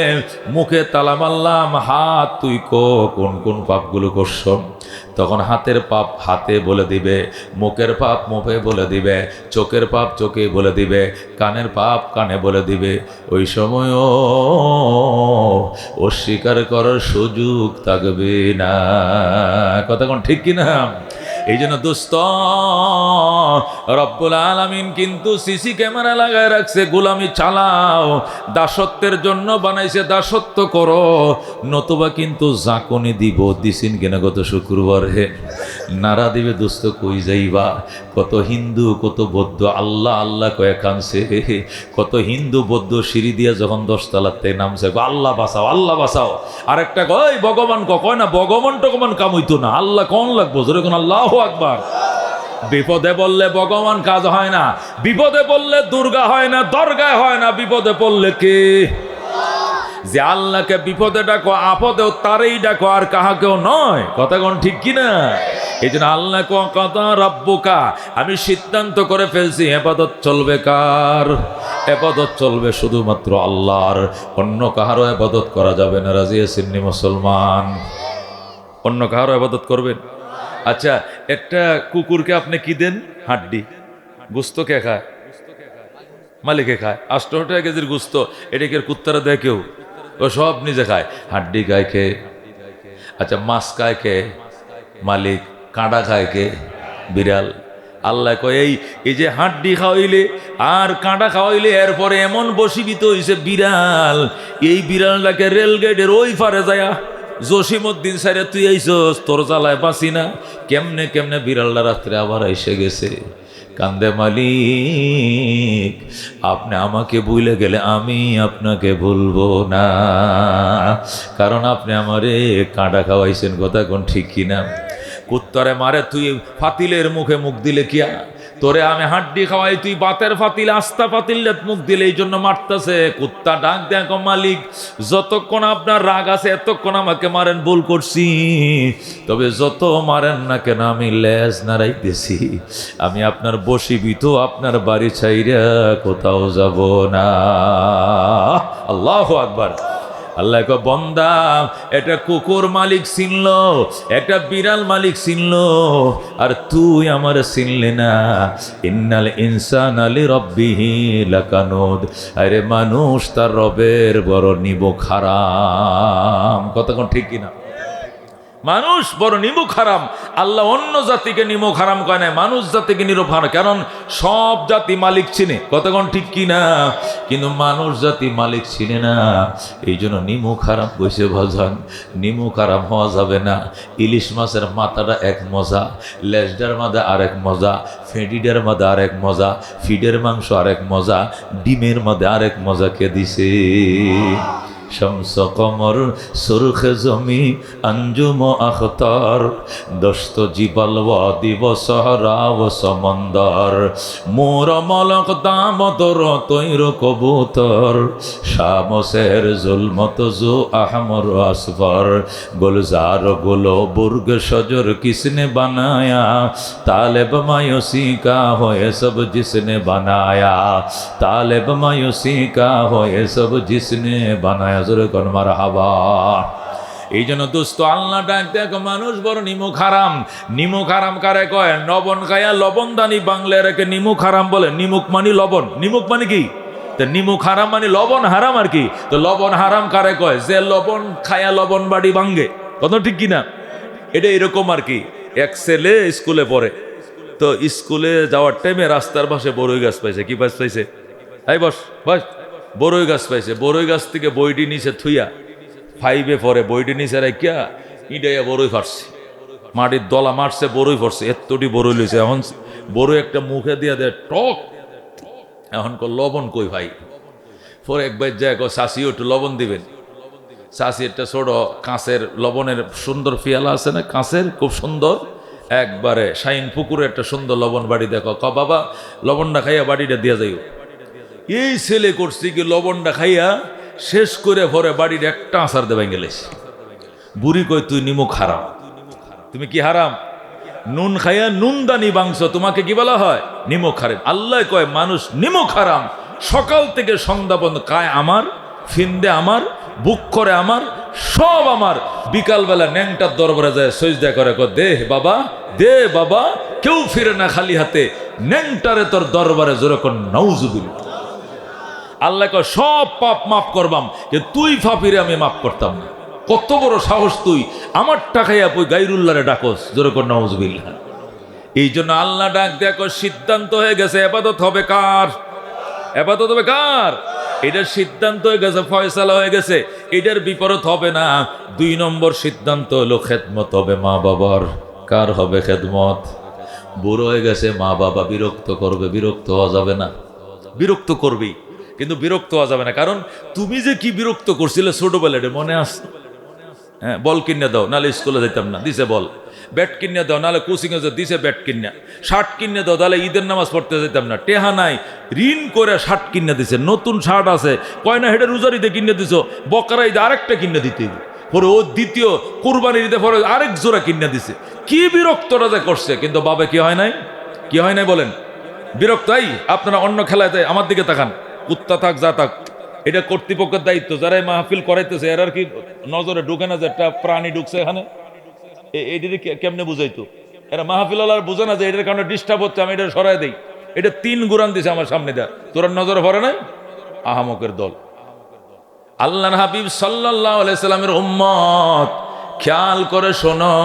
মুখে তালা মারলাম। হাত তুই কোন কোন পাপগুলো করছ? তখন হাতের পাপ হাতে বলে দিবে, মুখের পাপ মুখে বলে দিবে, চোখের পাপ চোখে বলে দিবে, কানের পাপ কানে বলে দিবে। ওই সময় অস্বীকার করার সুযোগ থাকবে না। কথা কোন ঠিক কিনা? এই জন্য দোস্ত, রব্বুল আলামিন কিন্তু সিসি ক্যামেরা লাগায় রাখছে। গোলামি চালাও, দাসত্বের জন্য বানাইছে, দাসত্ব করো, নতুবা কিন্তু জাকনি দিব। দিছিন কেন গত শুক্রবারে নারা দিবে। দোস্ত কই যাইবা? কত হিন্দু কত বৌদ্ধ আল্লাহ আল্লাহ কয়ে কানছে। কত হিন্দু বৌদ্ধ সিঁড়ি দিয়ে যখন 10 তলাতে নামছে, আল্লাহ বাঁচাও আল্লাহ বাঁচাও। আরেকটা কয় ভগবান, কয় না ভগবান টগবান কামইতো না, আল্লাহ কোন লাগবো জোরে কোন আল্লাহু আকবার। বিপদে বললে ভগবান কাজ হয় না, বিপদে বললে দুর্গা হয় না, দরগায় হয় না, বিপদে পড়লে কে? যে আল্লাহকে বিপদে ডাকো, আপদেও তারেই ডাকো, আর কাহাকেও নয়। কথা কোন ঠিক কিনা? এই জন্য আল্লাহ কথা রাব্বুকা, আমি সিদ্ধান্ত করে ফেলছি ইবাদত চলবে কার? ইবাদত চলবে শুধুমাত্র আল্লাহর, অন্য কাহারও ইবাদত করা যাবে না। রাজি আছেন নি মুসলমান? অন্য কাহারও ইবাদত করবেন? আচ্ছা, একটা কুকুরকে আপনি কি দেন? হাড্ডি। গোস্ত কে খায়? মালিকে খায়। 8 কেজির গোস্ত, এটাকে কুত্তারা দেয় কেউ? ও সব নিজে খায়। হাড্ডি খায় কে? আচ্ছা, মাছ খায় কে? মালিক। কাঁটা খায় কে? বিড়াল। আল্লাহ কয় এই যে হাড্ডি খাওয়াইলে আর কাঁটা খাওয়াইলে, এরপরে এমন বশীভূত হয়েছে বিড়াল, এই বিড়ালটাকে রেলগেটের ওই পারে যায়া জসিমউদ্দিন সাইরে তুই আইসস, তোর জ্বালায় বাঁচি না। কেমনে কেমনে বিড়ালটা রাত্রে আবার এসে গেছে। কান্দে মালিক, আপনি আমাকে ভুলে গেলে আমি আপনাকে ভুলবো না, কারণ আপনি আমারে কাঁটা খাওয়াইছেন। কথা কোন ঠিক কিনা? কুত্তরে মারে তুই ফাতিলের মুখে মুখ দিলে কিয়া? তোরে আমি হাড্ডি খাওয়াই, তুই বাতের ফাতিল আস্তা ফাতিল মুখ দিলে, এই জন্য মারতেছে। কুত্তা ডাক দেখো মালিক, যতক্ষণ আপনার রাগ আছে এতক্ষণ আমাকে মারেন, ভুল করছি, তবে যত মারেন না কেন আমি লেজ নাড়াইতেছি। আমি আপনার বশীভূত, আপনার বাড়ি ছাইরা কোথাও যাব না। আল্লাহু আকবার। আল্লাহ কয় বন্দা, একটা কুকুর মালিক চিনল, একটা বিড়াল মালিক চিনল, আর তুই আমার চিনলে না। ইন্নাল ইনসানা লিরাব্বিহি লাকানুদ, আরে মানুষ তার রবের বড় নিমুখ হারাম। কথা কোন ঠিক কিনা? মানুষ বড় নিমুখ হারাম। আল্লাহ অন্য জাতিকে নিমুখ হারাম কয় না, মানুষ জাতিকে নিরূপ হারাম। কারণ সব জাতি মালিক চিনে। কতক্ষণ ঠিক কিনা? কিন্তু মানুষ জাতি মালিক চিনে না, এই জন্য নিমুখ হারাম কইছে। ভাজান, নিমুখ হারাম হওয়া যাবে না। ইলিশ মাছের মাথাটা এক মজা, লেজটার মাঝে আরেক মজা, ফেঁটিটার মাঝে আরেক মজা, ফিডের মাংস আরেক মজা, ডিমের মাঝে আরেক মজা কে দিছে? শামস কমর সুরখে জমি আঞ্জুম আখতার, দস্ত জিবাল ওয়াদি ও সহরা ও সমন্দর, মোর মলক দামদর তৈর কবুতর, শামসের জুলমত জু আহমর আসফর, গুলজার গুলো বুর্গ সজর কিসনে বানায়া, तालिब मायूसी का हो ये सब जिसने बनाया, तालिब मायूसी का हो ये सब जिसने बनाया। জোরে কোন মারহাবা। এই জন্য দোস্ত আল্লাহ ডাক দেখো, মানুষ বড় নিমুখ হারাম। নিমুখ হারাম কারে কয়? লবণ খায়া লবণদানি বাংলায় রেখে নিমুখ হারাম বলে। নিমুখ মানে লবণ, নিমুখ মানে কি? তো নিমুখ হারাম মানে লবণ হারাম আর কি। তো লবণ হারাম কারে কয়? যে লবণ খায়া লবণ বাড়ি ভাঙ্গে। কত ঠিক কিনা? এটা এরকম আর কি, এক ছেলে স্কুলে পড়ে, তো স্কুলে যাওয়ার টাইমে রাস্তার পাশে বড়ই গাছ পাইছে। কি গাছ পাইছে? এই বস বস, বড়ই গাছ পাইছে। বড়ই গাছ থেকে বইটি নিচে থুইয়া, 5-এ পরে বইটি নিচে রাখিয়া ইডাইয়া বড়ই ফাটছে, মাটির দলা মারছে, বড়ই পড়ছে, এতটি বড়ই লইছে। এখন বড়ই একটা মুখে দিয়া দেয় টক, এখন লবণ কই ভাই? পরে একবার যায় শাশিও একটু লবণ দিবেন। শাশি একটা ছোট কাঁচের লবণের সুন্দর পেয়ালা আছে না, কাঁচের, খুব সুন্দর, একবারে শাইন পুকুরে একটা সুন্দর লবণ বাড়ি দেখো, বাবা লবণটা খাইয়া বাড়িটা দিয়া যাইও। এই ছেলে করছি কি, লবণটা খাইয়া শেষ করে পরে বাড়ির একটা আচার দেবাই গেলেছে। বুড়ি কই তুই নিমক হারাম, তুমি কি হারাম? নুন খাইয়া নুনদানি বাংশ, তোমাকে কি বলা হয়? নিমক হারাম। আল্লাহ কয় মানুষ নিমক হারাম, সকাল থেকে সন্ধ্যা পর্যন্ত খায় আমার, ফিন্দে আমার, বুক করে আমার, সব আমার। বিকালবেলা ন্যাংটার দরবারে যায় সজদা করে, দে বাবা, দে বাবা, কেউ ফিরে না খালি হাতে, ন্যাংটারে তোর দরবারে জোরে কর নাউজুবিল্লাহ। আল্লাহ কয় সব পাপ মাফ করবাম, কিন্তু তুই ফাপিরে আমি মাফ করতাম না। কত বড় সাহস তুই আমার টাকাইয়া তুই গাইরুল্লাহরে ডাকস, জোরে কর নাউজুবিল্লাহ। এই জন্য আল্লাহ ডাক দেখো, সিদ্ধান্ত হয়ে গেছে ইবাদত হবে কার? ইবাদত হবে কার? এটার সিদ্ধান্ত হয়ে গেছে, ফয়সালা হয়ে গেছে, এটার বিপরীত হবে না। 2 নম্বর সিদ্ধান্ত হলো খেদমত হবে মা বাবার। কার হবে খেদমত? বুড়ো হয়ে গেছে, মা বাবা বিরক্ত করবে, বিরক্ত হওয়া যাবে না। বিরক্ত করবেই, কিন্তু বিরক্ত হওয়া যাবে না, কারণ তুমি যে কি বিরক্ত করছিলে ছোটবেলায় মনে আসছে। হ্যাঁ, বল কিনে দাও, নাহলে স্কুলে যেতাম না, দিছে বল। ব্যাট কিনে দাও, নাহলে কোচিং এ দিছে ব্যাট কিনে। শার্ট কিনে দাও, তাহলে ঈদের নামাজ পড়তে যেতাম না। টেহা নাই, ঋণ করে শার্ট কিনে দিছে। নতুন শার্ট আছে, কয় না হেডে রোজারিতে কিনে দিছ, বকরা ঈদে আরেকটা কিনে দিতে পরে ও দ্বিতীয় কুরবানির ঈদে পরে আরেক জোড়া কিনে দিছে। কি বিরক্তটা যে করছে, কিন্তু বাবা কি হয় নাই? কি হয় নাই বলেন? বিরক্ত। আপনারা অন্য খেলায় যায়, আমার দিকে তাকান, কুত্তা থাক যা থাক, এটা কর্তৃপক্ষের দায়িত্ব। যারা এই মাহফিল করাইতেছে এর আর কি নজরে ঢুকে না যে একটা প্রাণী ঢুকছে এখানে? এইটি কেমনে বুঝাইতো? এরা মাহফিল আলার বুঝে না যে এটার কারণে ডিস্টার্ব হচ্ছে, আমি এটা সরাই দিই। এটা 3 গুরান দিছে আমার সামনে দেয়া, তোর নজরে পড়ে নাই? আহামকের দল। আল্লাহর হাবিব সাল্লাল্লাহু আলাইহি সাল্লামের উম্মত, খেয়াল করে শোনো,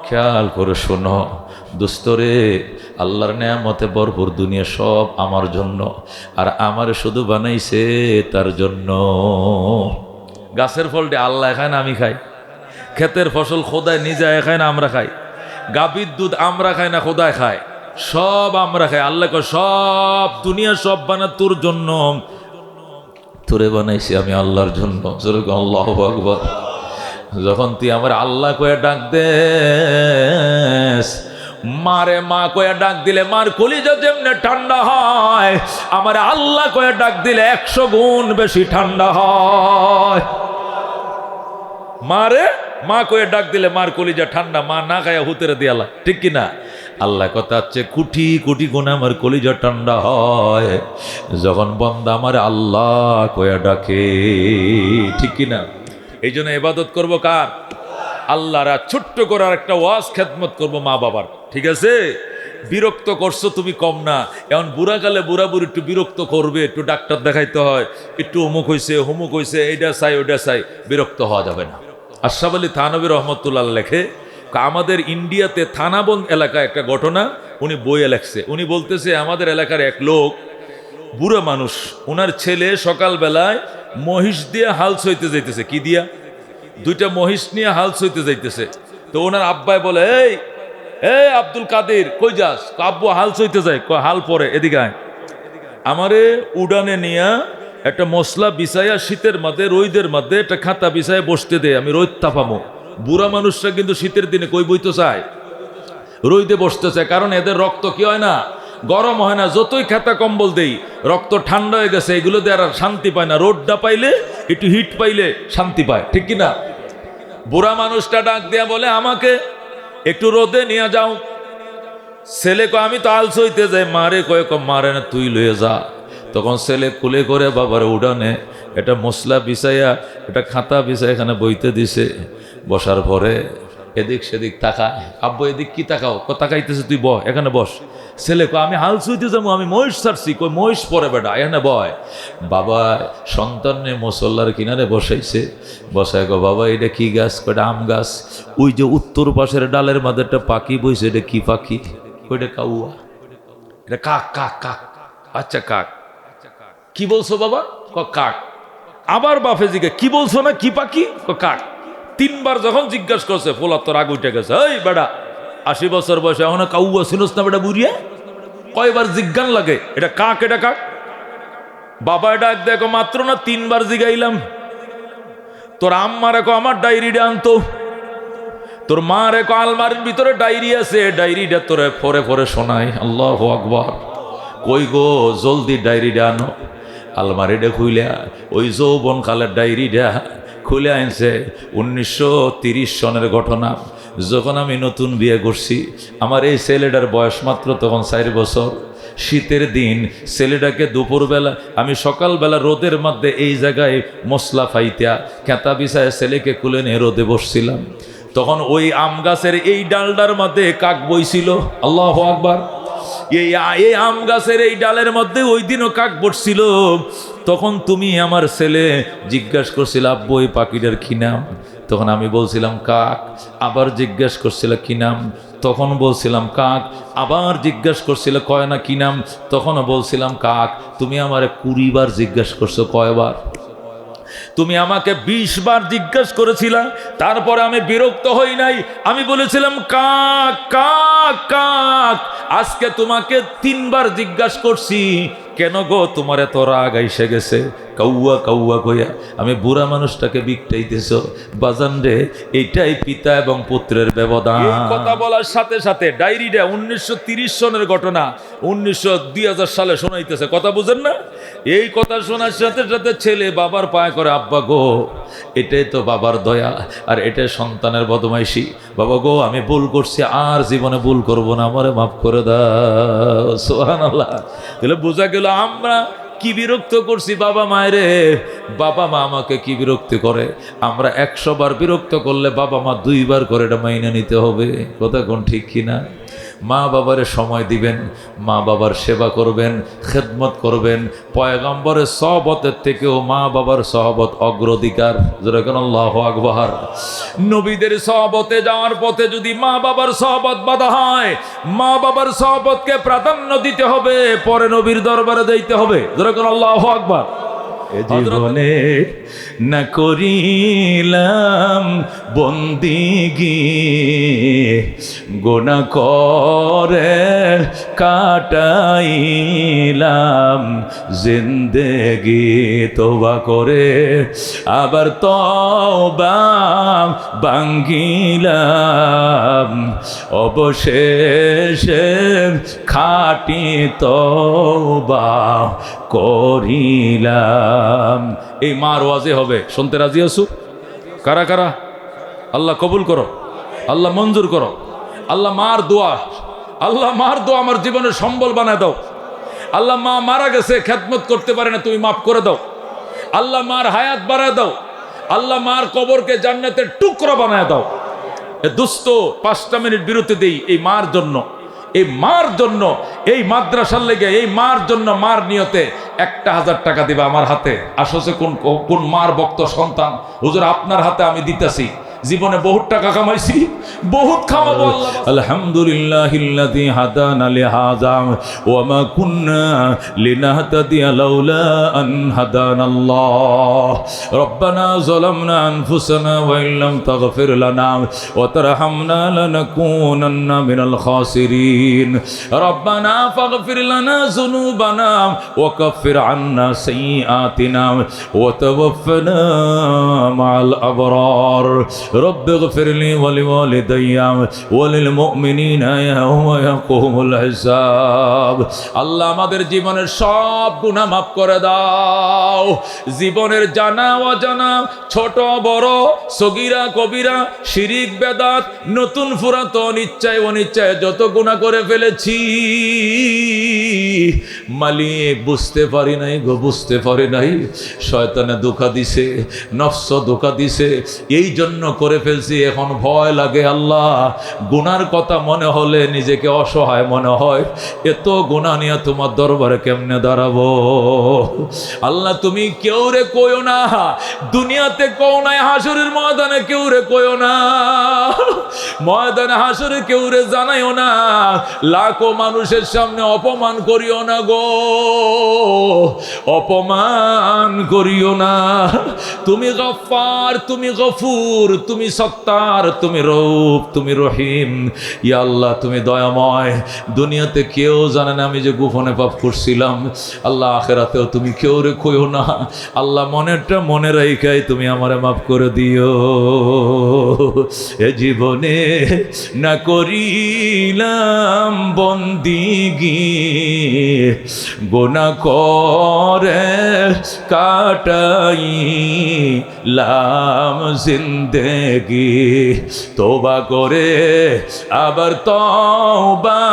খেয়াল করে শোনো দোস্তরে, আল্লাহর নেয়ামতে ভরপুর দুনিয়া সব আমার জন্য, আর আমার শুধু বানাইছে তার জন্য। গাছের ফলটি আল্লাহ খায় না আমি খাই? ক্ষেতের ফসল খোদায় নিজে খায় না আমরা খাই? গাভীর দুধ আমরা খাই না খোদায় খায়? সব আমরা খাই। আল্লাহ কয় সব দুনিয়া সব বানা তোর জন্য, তোরে বানাইছি আমি আল্লাহর জন্য। আল্লাহু আকবার। যখন তুই আমার আল্লাহ কয়ে ডাক দেস, মারে মা কয়ে ডাক দিলে মার কলিজা যেমনে ঠান্ডা হয়, আমার আল্লাহ কয়ে ডাক দিলে 100 গুণ বেশি ঠান্ডা হয়। মারে মা কয়ে ডাক দিলে মার কলিজা ঠান্ডা, মা না খায়া হুতেরে দিয়ালা, ঠিক কিনা? আল্লাহ কথা হচ্ছে কোটি কোটি গুণ আমার কলিজা ঠান্ডা হয় যখন বান্দা আমার আল্লাহ কয়ে ডাকে, ঠিক কিনা? এই জন্য ইবাদত করবো কার? আল্লাহর। ছোট্ট করে আর একটা ওয়াজ খেদমত করবো মা বাবার, ঠিক আছে? বিরক্ত করছো তুমি কম না, এখন বুড়াকালে বুড়া বুড়ি একটু বিরক্ত করবে, একটু ডাক্তার দেখাইতে হয়, একটু অমুক হয়েছে হুমুক হয়েছে, এইটা চাই ওইটা চাই, বিরক্ত হওয়া যাবে না। আশরাফ আলী থানভী রহমতুল্লাহ লেখে, আমাদের ইন্ডিয়াতে থানাবন্দ এলাকায় একটা ঘটনা, উনি বইয়ে লেখছে। উনি বলতেছে আমাদের এলাকার এক লোক, বুড়া মানুষ, ওনার ছেলে সকালবেলায় মহিষ দিয়ে হাল সইতে যাইতেছে। কি দিয়া? 2টা মহিষ নিয়ে হাল সইতে যাইতেছে। তো ওনার আব্বাই বলে, এই আব্দুল কাদের কই যাস? আব্বু হাল সইতে যায়। হাল পরে এদিকে আয়, আমারে উডানে নিয়া একটা মশলা বিছাইয়া শীতের মধ্যে রোদের মধ্যে একটা খাতা বিছাইয়া বসতে দে, আমি রোদ তাপামো। বুড়া মানুষরা কিন্তু শীতের দিনে কই বইতে চায়? রোদে বসতে চায়, কারণ এদের রক্ত কি হয় না, গরম হয় না। যতই খাতা কম্বল দেই, রক্ত ঠান্ডা হয়ে গেছে, এগুলো দিয়ে আর শান্তি পায় না। রোদটা পাইলে, একটু হিট পাইলে শান্তি পায়, ঠিক কিনা? বুড়া মানুষটা ডাক দিয়া বলে, আমাকে একটু রোদে নিয়ে যাও। ছেলে কয় আমি তো আলস হইতে যাই। মারে কয় মারে না, তুই লয়ে যা। তখন ছেলে কুলে করে বাবার উড়ানে এটা মশলা বিছাইয়া, এটা খাতা বিছাই এখানে বইতে দিছে। বসার পরে এদিক সেদিক তাকায়। আব্বু এদিক কি তাকাও? তাকাইতেছে, তুই বয় এখানে বস। ছেলে কয় আমি হাল ছুঁইতে যাবো, আমি মহিষ ছাড়ছি। কই মহিষ পরে বেটা, এখানে বয়। বাবা সন্তানে মুসল্লার কিনারে বসাইছে, বসায় গো বাবা এটা কি গাছ? কয়টা আম গাছ। ওই যে উত্তর পাশের ডালের মাঝে একটা পাখি বইছে, এটা কি পাখি? ওইটা কাউয়া। এটা কাক, কাক, কাক। আচ্ছা কাক। কি বলছো বাবা? কাক। আবার বাপে জিজ্ঞে কি বলছো না কি পাখি? কাক। 3 বার যখন জিজ্ঞাসা করছে, পোলার তো রাগ উঠে গেছে। এই বেটা 80 বছর বয়সে এখন কাউয়া ছিলস না বেটা বুড়িয়া? কয়বার জিজ্ঞান লাগে এটা কাক, এটা কাক। বাবা এটা দেখো মাত্র না 3 বার জিগাইলাম। তোর আম্মা রেখো আমার ডায়েরিটা আনতো, তোর মা রেখো আলমারির ভিতরে ডায়েরি আছে, ডায়েরিটা তোরে ফরে ফরে শোনায়। আল্লাহু আকবার। কই গো জলদি ডায়েরিটা আনো। আলমারিটা খুইলা ওই যৌবন কালের ডায়েরিটা খুলে আনছে। 1930 সনের ঘটনা। যখন আমি নতুন বিয়ে করছি, আমার এই ছেলেটার বয়স মাত্র তখন 4 বছর। শীতের দিন ছেলেটাকে দুপুরবেলা, আমি সকালবেলা রোদের মধ্যে এই জায়গায় মশলা ফাইতা খেতা বিছায় ছেলেকে কুলে নিয়ে রোদে বসছিলাম। তখন ওই আম গাছের এই ডালটার মধ্যে কাক বইছিল। আল্লাহু আকবার। এই আম গাছের এই ডালের মধ্যে ওই দিনও কাক বসছিল। তখন তুমি আমার ছেলে জিজ্ঞাসা করছিল আব্বু এই পাখিটার কি নাম? তখন আমি বলছিলাম কাক। আবার জিজ্ঞাসা করছিল কি নাম? তখন বলছিলাম কাক। আবার জিজ্ঞাসা করছিল কয় না কি নাম? তখনও বলছিলাম কাক। তুমি আমারে 20 বার জিজ্ঞাসা করছো, কয়বার? তুমি আমাকে 20 বার জিজ্ঞাসা করেছিলা। তারপরে আমি বিরক্ত হই নাই, আমি বলেছিলাম কাক, কাক, কাক। আজকে তোমাকে 3 বার জিজ্ঞাসা করছি, কেন গো তোমার এত রাগ আইসে গেছে? কাউয়া কাউয়া কইয়া আমি বুড়া মানুষটাকে বিকটাইতেছ। বাজান রে, এইটাই পিতা এবং পুত্রের ব্যবধান। কথা বলার সাথে সাথে ডায়েরিটা 1930 সনের ঘটনা 2000 সালে শোনাইতেছে। কথা বুঝেন না? এই কথা শোনার সাথে সাথে ছেলে বাবার পায়ে করে, আব্বা গো এটাই তো বাবার দয়া, আর এটাই সন্তানের বদমাইশি। বাবা গো আমি ভুল করছি, আর জীবনে ভুল করব না, আমারে মাফ করে দাও। সুবহানাল্লাহ। তাহলে বোঝা গেল আমরা কি বিরক্ত করছি বাবা মায়েরে। বাবা মা আমাকে কি বিরক্তি করে। আমরা 100 বার বিরক্ত করলে বাবা মা 2 বার করে এটা মাইনে নিতে হবে। কথা কোন ঠিক কিনা? মা বাবারে সময় দিবেন, মা বাবার সেবা করবেন, খেদমত করবেন। পয়গম্বরের সহবতের থেকেও মা বাবার সহবত অগ্রাধিকার। যেরকম আল্লাহু আকবার। নবীদের সহবতে যাওয়ার পথে যদি মা বাবার সহবত বাধা হয়, মা বাবার সহবতকে প্রাধান্য দিতে হবে, পরে নবীর দরবারে যাইতে হবে। যেরকম আল্লাহু আকবার। জীবনে না করিলাম বন্দিগি, গুনাহ করে কাটাইলাম জিন্দেগি। তওবা করে আবার তওবা ভাঙ্গিলাম, অবশেষে খাঁটি তওবা করিলাম। এই মার ওয়াজে হবে, শুনতে রাজি আছো? কারা কারা? আল্লাহ কবুল করো, আল্লাহ মঞ্জুর করো। আল্লাহ মার দোয়া, আল্লাহ মার দোয়া আমার জীবনের সম্বল বানায় দাও। আল্লাহ মা মারা গেছে, খেদমত করতে পারে না, তুমি মাফ করে দাও। আল্লাহ মার হায়াত বাড়ায় দাও। আল্লাহ মার কবরকে জান্নাতের টুকরা বানায় দাও। এ দুস্থ 5টা মিনিট বিরতি দেই এই মার জন্য, এই মার জন্য, এই মাদ্রাসার লেগে, এই মার জন্য। মার নিয়তে 1000 টাকা দিবা আমার হাতে। আসলে কোন মার ভক্ত সন্তান? হুজুর আপনার হাতে আমি দিতেছি। জীবনে বহুত টাকা কামাইছি, বহুত খামাবো। আলহামদুলিল্লাহিল্লাযী হাদানা লিহাযা ওয়া মা কুন্না লিনাহতাদিয়া লাউলা আন হাদানাল্লাহ। রব্বানা যালামনা আনফুসানা ওয়া ইল্লাম তাগফির লানা ওয়া তারহামনা লানাকুনান্না মিনাল খাসিরিন। রব্বানা ফাগফির লানা যুনুবানা ওয়া কাফির আন্না সাইয়্যাতিনা ওয়া তাওয়াফফানা মা'আল আবরার। رب اغفر لي ولوالدي وللمؤمنين يوم يقوم الحساب। আল্লাহ আমাদের জীবনের সব গুনাহ মাফ করে দাও। জীবনের জানা অজানা, ছোট বড়, সগীরা কবিরা, শিরিক বেদাত, নতুন পুরাতন, ইচ্ছায় অনিচ্ছায় যত গুনাহ করে ফেলেছি মালিক বুঝতে পারি নাই গো, বুঝতে পারি নাই। শয়তানে ধোঁকা দিছে, নফস ধোঁকা দিছে, এই জন্য করে ফেলছি, এখন ভয় লাগে আল্লাহ। গুনার কথা মনে হলে নিজেকে অসহায় মনে হয়, এত গুনাহ নিয়ে তোমার দরবারে কেমনে দাঁড়াবো। আল্লাহ তুমি কেউ রে কইও না, দুনিয়াতে কও নাই, হাসরের ময়দানে কেউ রে কইও না, ময়দানে হাসরে কেউ রে জানাইও না, লাখো মানুষের সামনে অপমান করিও না গো, অপমান করিও না। তুমি গফফার, তুমি গফুর, তুমি সত্তার, তুমি রউফ, তুমি রহিম। ইয়া আল্লাহ তুমি দয়াময়। দুনিয়াতে কেউ জানে না আমি যে গোপনে পাপ করছিলাম। আল্লাহ আখিরাতেও তুমি কেউ রে কইও না। আল্লাহ মনেরটা মনে রাইখাই তুমি আমারে মাফ করে দিও। এ জীবনে না করিলাম বন্দিগি, গুনাহ করে কাটাইলাম জিন্দেগি, তওবা করে আবার তওবা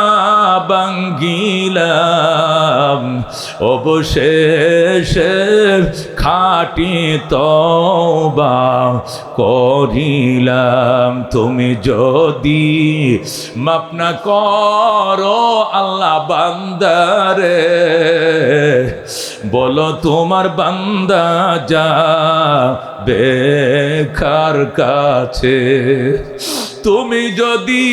ভাঙ্গিলাম, অবশেষে খাঁটি তওবা করিলাম। তুমি যদি মাফ না করো আল্লাহ বান্দারে, বলো তোমার বান্দা যাবে কার কাছে। তুমি যদি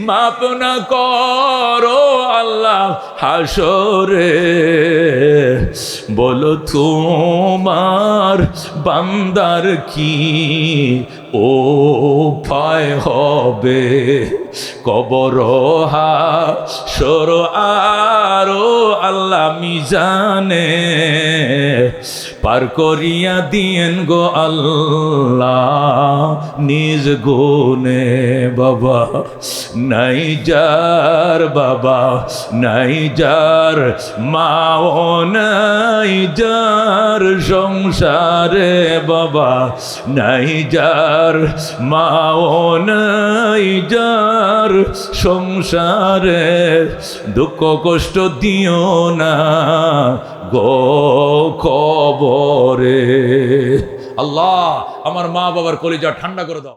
মাফ না করো আল্লাহ হাসরে, বলো তোমার বান্দার কি উপায় হবে। কবর হাসর আরো আল্লাহ মিজানে পার করিয়া দিয়েন গো আল্লাহ নিজ গুণে। বাবা নাই যার, বাবা নাই যার, মাও নাই যার সংসারে, বাবা নাই যার, মাও নাই যার সংসারে, দুঃখ কষ্ট দিও না গো কবরে। আল্লাহ আমার মা বাবার কলিজা ঠান্ডা করে দাও।